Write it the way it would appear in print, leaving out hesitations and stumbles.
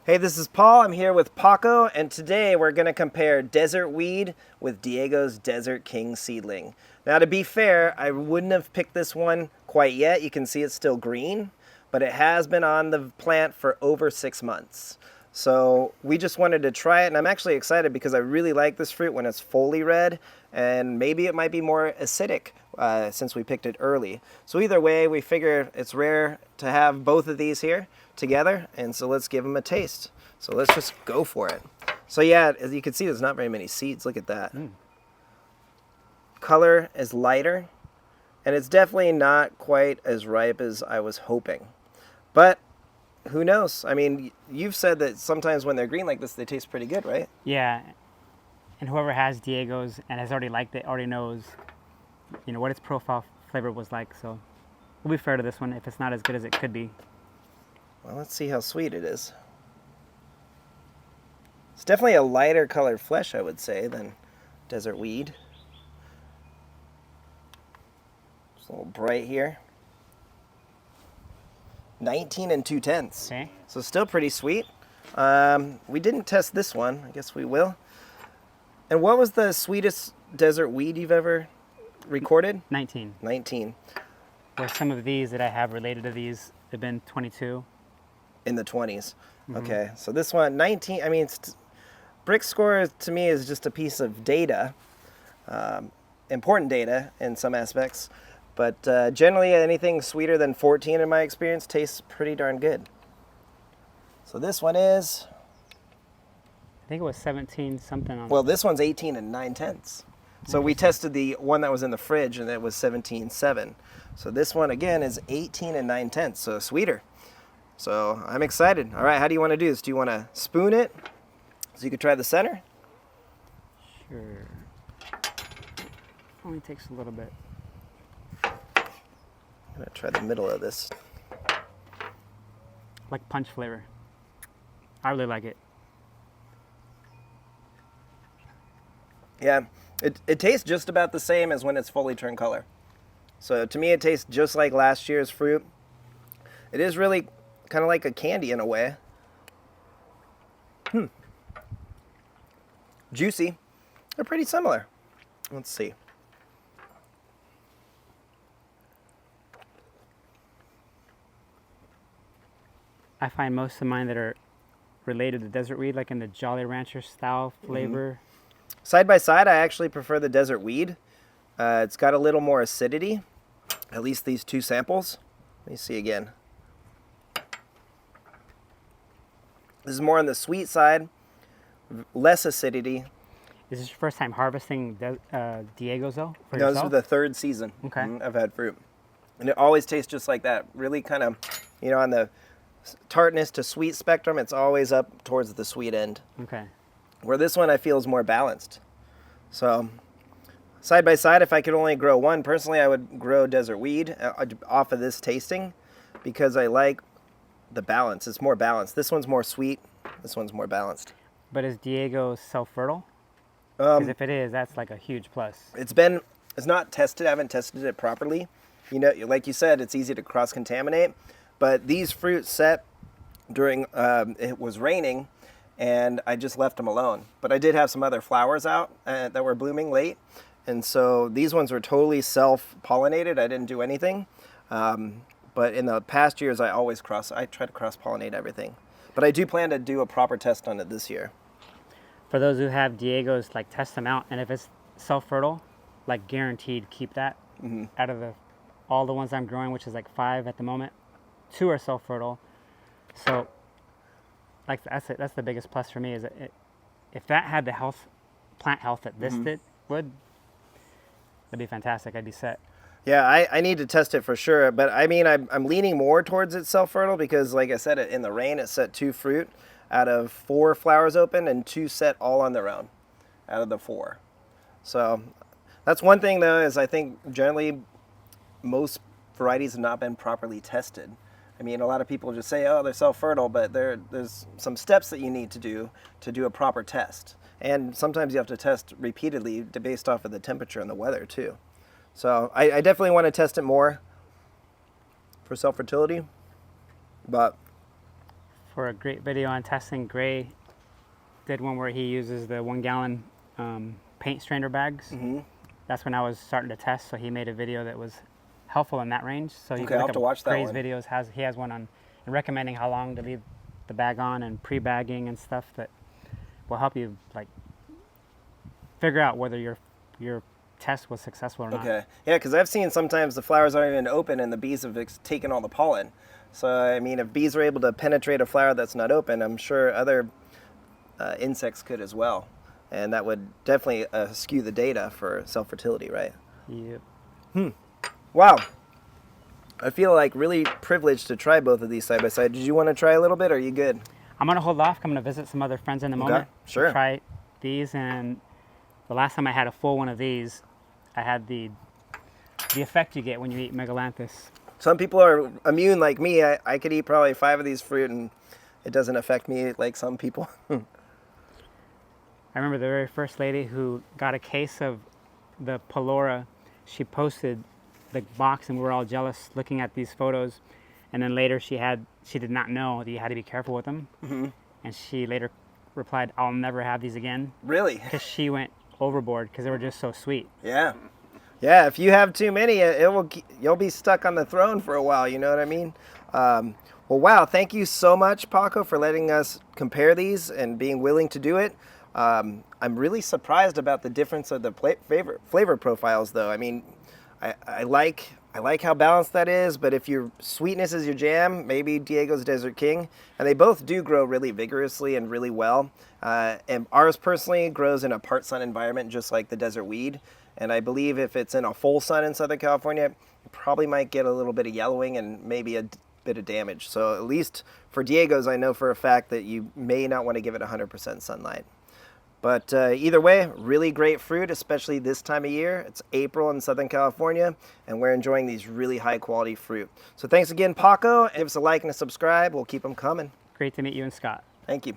Hey, this is Paul. I'm here with PACO, and today we're going to compare Desert Weed with Diego's Desert King seedling. Now, to be fair, I wouldn't have picked this one quite yet. You can see it's still green, but it has been on the plant for over 6 months. So we just wanted to try it, and I'm actually excited because I really like this fruit when it's fully red, and maybe it might be more acidic since we picked it early. So either way, we figure it's rare to have both of these here together, and so let's give them a taste. So let's just go for it. So yeah, as you can see, there's not very many seeds. Look at that. Color is lighter, and it's definitely not quite as ripe as I was hoping. But who knows? I mean, you've said that sometimes when they're green like this, they taste pretty good, right? Yeah, and whoever has Diego's and has already liked it already knows, what its profile flavor was like. So we'll be fair to this one if it's not as good as it could be. Well, let's see how sweet it is. It's definitely a lighter colored flesh, I would say, than Desert Weed. It's a little bright here. 19 and 2/10. Okay. So still pretty sweet. We didn't test this one. I guess we will. And what was the sweetest Desert Weed you've ever recorded? 19. 19. Where some of these that I have related to these have been 22. In the 20s. Okay, so this one, 19, I mean, Brick score to me is just a piece of data, important data in some aspects, but generally anything sweeter than 14 in my experience tastes pretty darn good. So this one is, I think it was 17 something on well, this one's 18 and 9/10. So we tested the one that was in the fridge and it was 17.7. So this one again is 18 and 9/10, so sweeter. So I'm excited. All right, how do you want to do this? Do you want to spoon it so you could try the center? Sure. Only takes a little bit. I'm going to try the middle of this. Like punch flavor. I really like it. Yeah, it tastes just about the same as when it's fully turned color. So to me, it tastes just like last year's fruit. It is really kind of like a candy in a way. Juicy. They're pretty similar. Let's see. I find most of mine that are related to Desert Weed, like in the Jolly Rancher style flavor. Side by side, I actually prefer the Desert Weed. It's got a little more acidity, at least these two samples. Let me see again. This is more on the sweet side, less acidity. Is this your first time harvesting Diego's though? For No, this yourself? is the third season Okay. I've had fruit. And it always tastes just like that. Really kind of, on the tartness to sweet spectrum, it's always up towards the sweet end. Okay. Where this one I feel is more balanced. So, side by side, if I could only grow one, personally I would grow Desert Weed off of this tasting because I like the balance. It's more balanced. This one's more sweet. This one's more balanced. But is Diego self-fertile? Because if it is, that's like a huge plus. It's not tested. I haven't tested it properly. Like you said, it's easy to cross-contaminate. But these fruits set during, it was raining, and I just left them alone. But I did have some other flowers out that were blooming late. And so these ones were totally self-pollinated. I didn't do anything. But in the past years, I try to cross-pollinate everything. But I do plan to do a proper test on it this year. For those who have Diego's, like test them out, and if it's self-fertile, like guaranteed keep that. Out of all the ones I'm growing, which is like 5 at the moment, 2 are self-fertile. So like that's the biggest plus for me is that if that had the plant health that this that'd be fantastic. I'd be set. Yeah, I need to test it for sure. But I mean, I'm leaning more towards it's self-fertile because, like I said, in the rain, it set 2 fruit out of 4 flowers open and 2 set all on their own out of the 4. So that's one thing, though, is I think generally most varieties have not been properly tested. I mean, a lot of people just say, oh, they're self-fertile, but there's some steps that you need to do a proper test. And sometimes you have to test repeatedly based off of the temperature and the weather, too. So I definitely want to test it more for self-fertility, but for a great video on testing. Gray did one where he uses the 1 gallon paint strainer bags. That's when I was starting to test, so he made a video that was helpful in that range. So you Okay, can I'll look have to up watch that Gray's one. videos. He has one on recommending how long to leave the bag on and pre-bagging and stuff that will help you like figure out whether your test was successful or not. Okay. Yeah, because I've seen sometimes the flowers aren't even open and the bees have taken all the pollen. So, I mean, if bees are able to penetrate a flower that's not open, I'm sure other insects could as well. And that would definitely skew the data for self-fertility, right? Yep. Wow. I feel like really privileged to try both of these side by side. Did you want to try a little bit, or are you good? I'm gonna hold off. I'm gonna visit some other friends in a moment. Sure. To try these, and the last time I had a full one of these, I had the effect you get when you eat Megalanthus. Some people are immune like me. I could eat probably 5 of these fruit and it doesn't affect me like some people. I remember the very first lady who got a case of the Pelora. She posted the box, and we were all jealous looking at these photos. And then later she did not know that you had to be careful with them. And she later replied, "I'll never have these again." Really? Because she went overboard because they were just so sweet. Yeah. Yeah, if you have too many, you'll be stuck on the throne for a while, you know what I mean? Well, wow, thank you so much, Paco, for letting us compare these and being willing to do it. I'm really surprised about the difference of the flavor profiles, though. I mean, I like how balanced that is, but if your sweetness is your jam, maybe Diego's Desert King. And they both do grow really vigorously and really well. And ours personally grows in a part sun environment, just like the desert weed. And I believe if it's in a full sun in Southern California, you probably might get a little bit of yellowing and maybe a bit of damage. So at least for Diego's, I know for a fact that you may not want to give it 100% sunlight. But either way, really great fruit, especially this time of year. It's April in Southern California, and we're enjoying these really high quality fruit. So thanks again, Paco. Give us a like and a subscribe. We'll keep them coming. Great to meet you and Scott. Thank you.